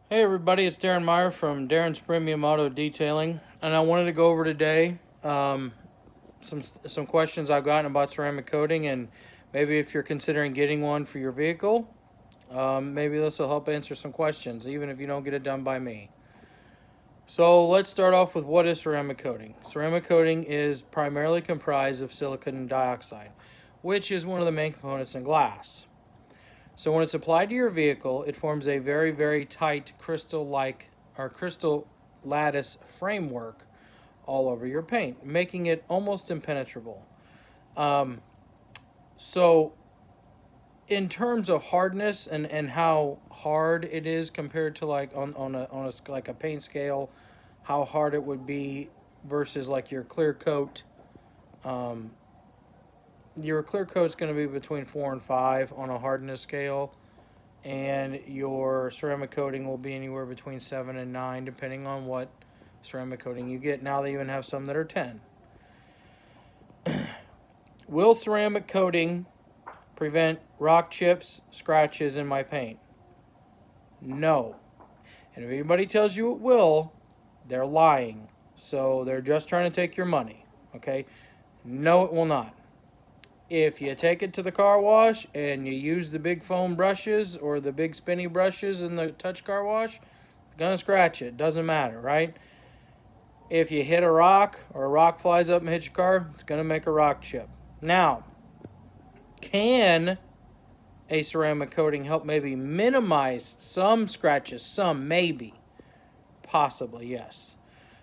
Hey everybody, it's Darren Meyer from Darren's Premium Auto Detailing, and I wanted to go over today some questions I've gotten about ceramic coating, and maybe if you're considering getting one for your vehicle, maybe this will help answer some questions, even if you don't get it done by me. So let's start off with what is ceramic coating. Ceramic coating is primarily comprised of silicon dioxide, which is one of the main components in glass. So when it's applied to your vehicle, it forms a very, very tight crystal-like or crystal lattice framework all over your paint, making it almost impenetrable. Um, so in terms of hardness and how hard it is compared to like on a like a paint scale, how hard it would be versus like um, your clear coat's going to be between 4 and 5 on a hardness scale, and your ceramic coating will be anywhere between 7 and 9, depending on what ceramic coating you get. Now they even have some that are 10. Will ceramic coating prevent rock chips, scratches in my paint? No. And if anybody tells you it will, they're lying. So they're just trying to take your money. Okay? No, it will not. If you take it to the car wash and you use the big foam brushes or the big spinny brushes in the touch car wash, gonna scratch it. Doesn't matter, right? If you hit a rock or a rock flies up and hits your car, it's gonna make a rock chip. Now, can a ceramic coating help maybe minimize some scratches? Some, maybe. Possibly, yes.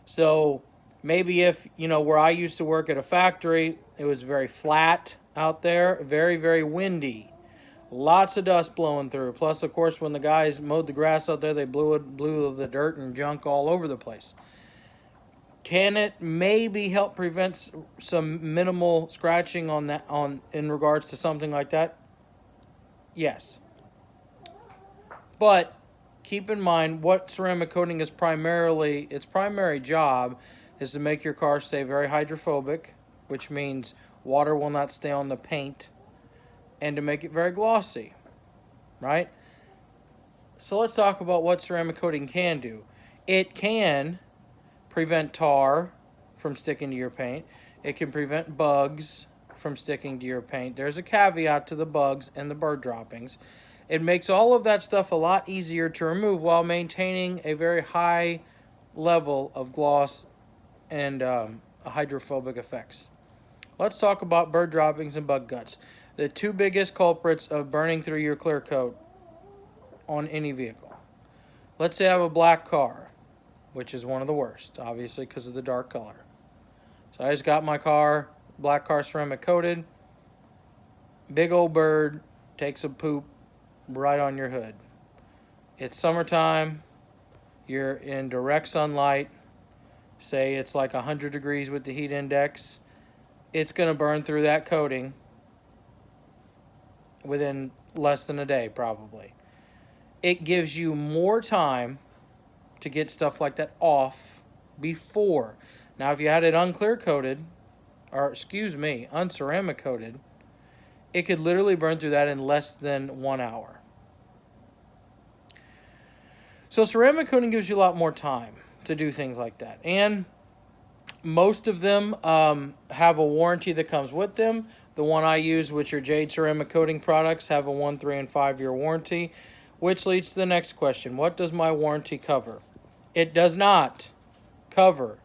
So maybe if, where I used to work at a factory, it was very flat out there, very, very windy. Lots of dust blowing through. Plus, of course, when the guys mowed the grass out there, they blew the dirt and junk all over the place. Can it maybe help prevent some minimal scratching on that in regards to something like that? Yes. But keep in mind what ceramic coating is primarily, its primary job is to make your car stay very hydrophobic, which means water will not stay on the paint, and to make it very glossy, right? So let's talk about what ceramic coating can do. It can prevent tar from sticking to your paint. It can prevent bugs from sticking to your paint. There's a caveat to the bugs and the bird droppings. It makes all of that stuff a lot easier to remove while maintaining a very high level of gloss and hydrophobic effects. Let's talk about bird droppings and bug guts. The two biggest culprits of burning through your clear coat on any vehicle. Let's say I have a black car, which is one of the worst, obviously, because of the dark color. So I just got my car, black car ceramic coated. Big old bird takes a poop right on your hood. It's summertime. You're in direct sunlight. Say it's like 100 degrees with the heat index. It's going to burn through that coating within less than a day, probably. It gives you more time to get stuff like that off before. Now, if you had it unclear coated, or unceramic coated, it could literally burn through that in less than 1 hour. So ceramic coating gives you a lot more time to do things like that. And most of them have a warranty that comes with them. The one I use, which are Jade Ceramic Coating products, have a 1, 3, and 5-year warranty, which leads to the next question. What does my warranty cover? It does not cover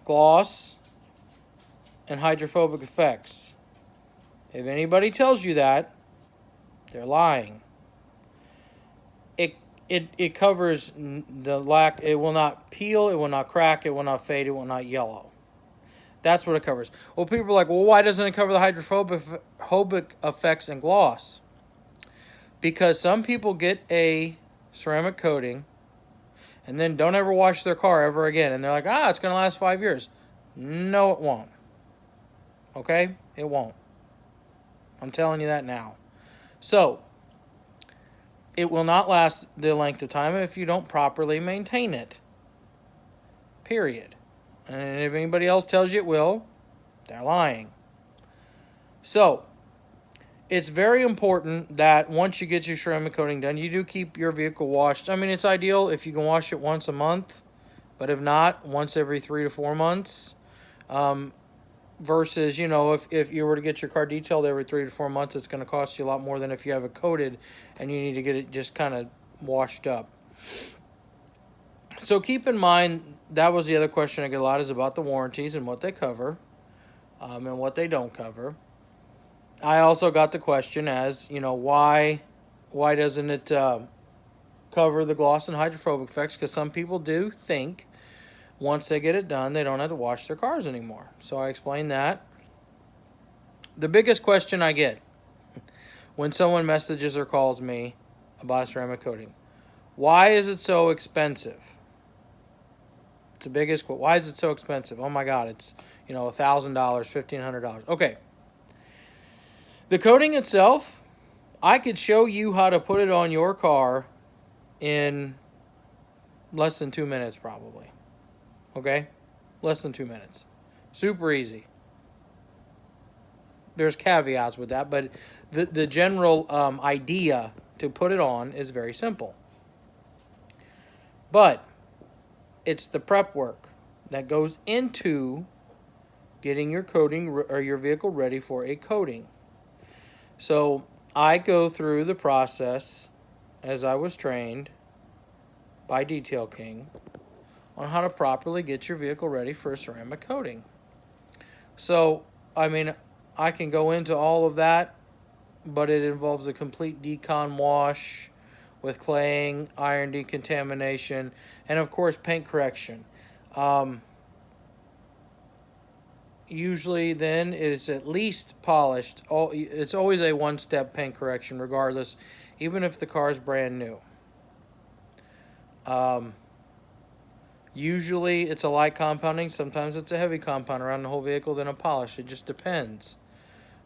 gloss and hydrophobic effects. If anybody tells you that, they're lying. It covers the lack. It will not peel. It will not crack. It will not fade. It will not yellow. That's what it covers. Well, people are like, well, why doesn't it cover the hydrophobic effects and gloss? Because some people get a ceramic coating and then don't ever wash their car ever again. And they're like, it's going to last 5 years. No, it won't. Okay? It won't. I'm telling you that now. So, it will not last the length of time if you don't properly maintain it. Period. And if anybody else tells you it will, they're lying. So, it's very important that once you get your ceramic coating done, you do keep your vehicle washed. I mean, it's ideal if you can wash it once a month, but if not, once every 3 to 4 months. Versus, you know, if you were to get your car detailed every 3 to 4 months, it's going to cost you a lot more than if you have it coated and you need to get it just kind of washed up. So keep in mind, that was the other question I get a lot, is about the warranties and what they cover and what they don't cover. I also got the question as, you know, why doesn't it cover the gloss and hydrophobic effects? Because some people do think once they get it done, they don't have to wash their cars anymore. So I explained that. The biggest question I get when someone messages or calls me about ceramic coating, why is it so expensive? It's the biggest quote. Why is it so expensive? Oh my God, it's, you know, $1,000, $1,500. Okay. The coating itself, I could show you how to put it on your car in less than 2 minutes probably. Okay? Less than 2 minutes. Super easy. There's caveats with that, but the general idea to put it on is very simple. But it's the prep work that goes into getting your coating or your vehicle ready for a coating. So I go through the process as I was trained by Detail King on how to properly get your vehicle ready for a ceramic coating. So, I mean, I can go into all of that, but it involves a complete decon wash with claying, iron decontamination, and of course paint correction. Usually then it's at least polished. It's always a one-step paint correction regardless, even if the car is brand new. Usually it's a light compounding. Sometimes it's a heavy compound around the whole vehicle, then a polish. It just depends.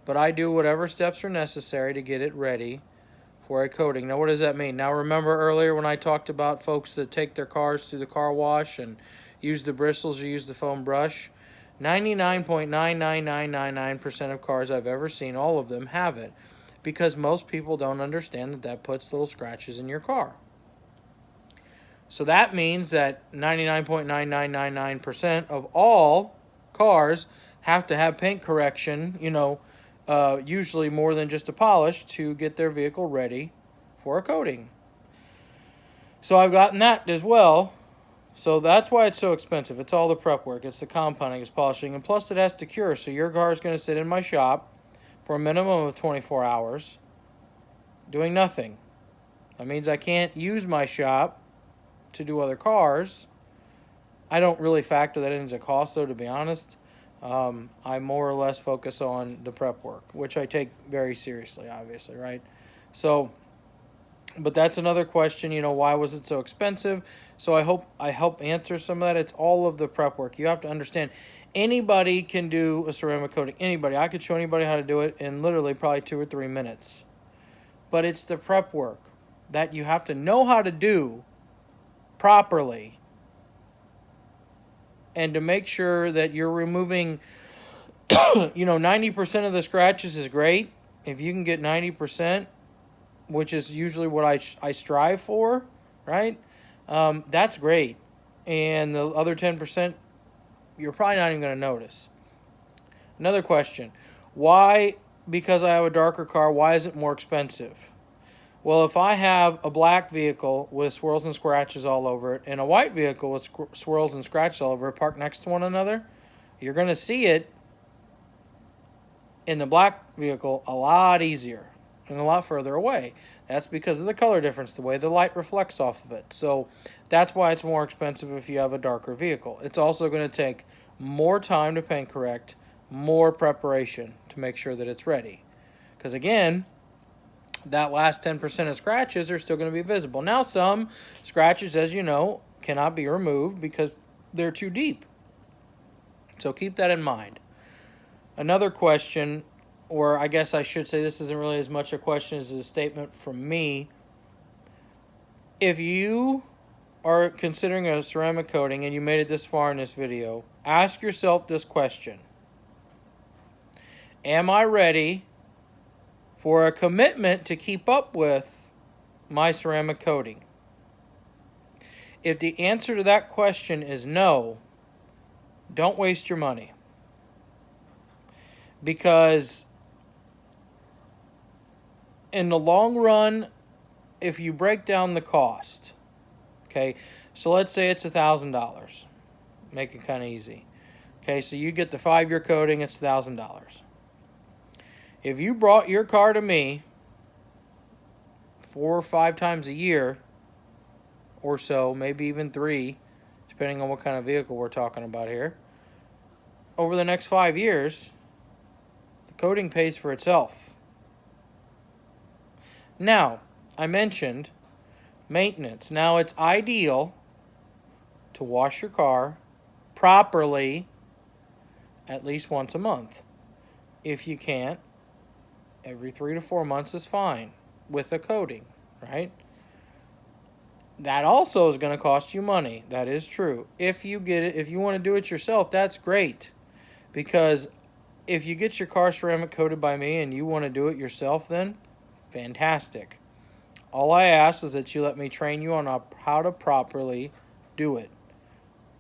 But I do whatever steps are necessary to get it ready for a coating. Now, what does that mean? Now, remember earlier when I talked about folks that take their cars through the car wash and use the bristles or use the foam brush? 99.99999% of cars I've ever seen, all of them have it, because most people don't understand that that puts little scratches in your car. So that means that 99.9999% of all cars have to have paint correction, you know, usually more than just a polish, to get their vehicle ready for a coating. So I've gotten that as well. So that's why it's so expensive. It's all the prep work. It's the compounding, it's polishing, and plus it has to cure. So your car is going to sit in my shop for a minimum of 24 hours doing nothing. That means I can't use my shop to do other cars. I don't really factor that into cost, though, to be honest. I more or less focus on the prep work, which I take very seriously, obviously, right? So, but that's another question, you know, why was it so expensive? So I help answer some of that. It's all of the prep work. You have to understand, anybody can do a ceramic coating. Anybody. I could show anybody how to do it in literally probably 2 or 3 minutes. But it's the prep work that you have to know how to do properly, and to make sure that you're removing, you know, 90% of the scratches is great. If you can get 90%, which is usually what I strive for, right? That's great. And the other 10%, you're probably not even going to notice. Another question. Why, because I have a darker car, why is it more expensive? Well, if I have a black vehicle with swirls and scratches all over it and a white vehicle with swirls and scratches all over it parked next to one another, you're going to see it in the black vehicle a lot easier and a lot further away. That's because of the color difference, the way the light reflects off of it. So that's why it's more expensive if you have a darker vehicle. It's also going to take more time to paint correct, more preparation to make sure that it's ready. Because again, that last 10% of scratches are still going to be visible. Now, some scratches, as you know, cannot be removed because they're too deep. So keep that in mind. Another question, or I guess I should say this isn't really as much a question as a statement from me. If you are considering a ceramic coating and you made it this far in this video, ask yourself this question. Am I ready for a commitment to keep up with my ceramic coating? If the answer to that question is no, don't waste your money. Because in the long run, if you break down the cost, okay, so let's say it's $1,000. Make it kind of easy. Okay, so you get the 5-year coating, it's $1,000. If you brought your car to me 4 or 5 times a year or so, maybe even 3, depending on what kind of vehicle we're talking about here, over the next 5 years, the coating pays for itself. Now, I mentioned maintenance. Now, it's ideal to wash your car properly at least once a month. If you can't, every 3 to 4 months is fine with a coating, right? That also is going to cost you money. That is true. If you get it, if you want to do it yourself, that's great. Because if you get your car ceramic coated by me and you want to do it yourself, then fantastic. All I ask is that you let me train you on how to properly do it.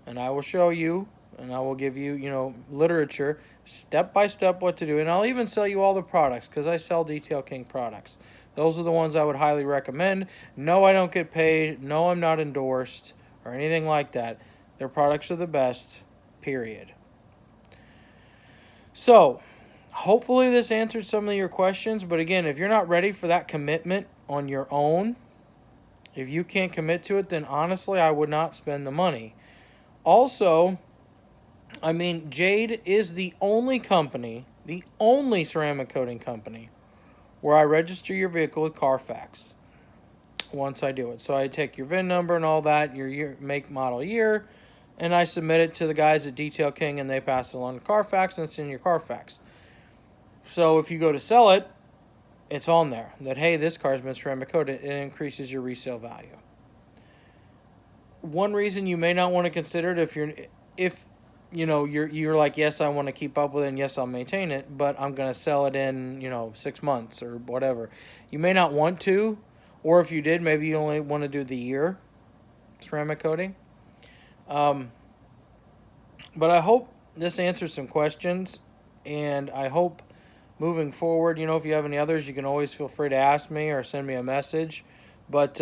And I will show you, and I will give you, literature, step by step what to do. And I'll even sell you all the products because I sell Detail King products. Those are the ones I would highly recommend. No, I don't get paid. No, I'm not endorsed or anything like that. Their products are the best, period. So, hopefully this answered some of your questions. But again, if you're not ready for that commitment on your own, if you can't commit to it, then honestly, I would not spend the money. Also, Jade is the only company, the only ceramic coating company, where I register your vehicle with Carfax once I do it. So I take your VIN number and all that, your year, make, model, year, and I submit it to the guys at Detail King, and they pass it along to Carfax, and it's in your Carfax. So if you go to sell it, it's on there that, hey, this car's been ceramic coated. It increases your resale value. One reason you may not want to consider it if you're like, yes, I want to keep up with it, and yes, I'll maintain it, but I'm going to sell it in 6 months or whatever. You may not want to, or if you did, maybe you only want to do the year ceramic coating. But I hope this answers some questions, and I hope moving forward, if you have any others, you can always feel free to ask me or send me a message. But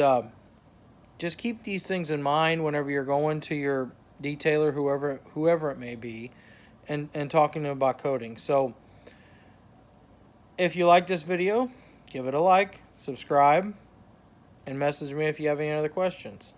just keep these things in mind whenever you're going to your detailer, whoever it may be, and talking to them about coating. So if you like this video, give it a like, subscribe, and message me if you have any other questions.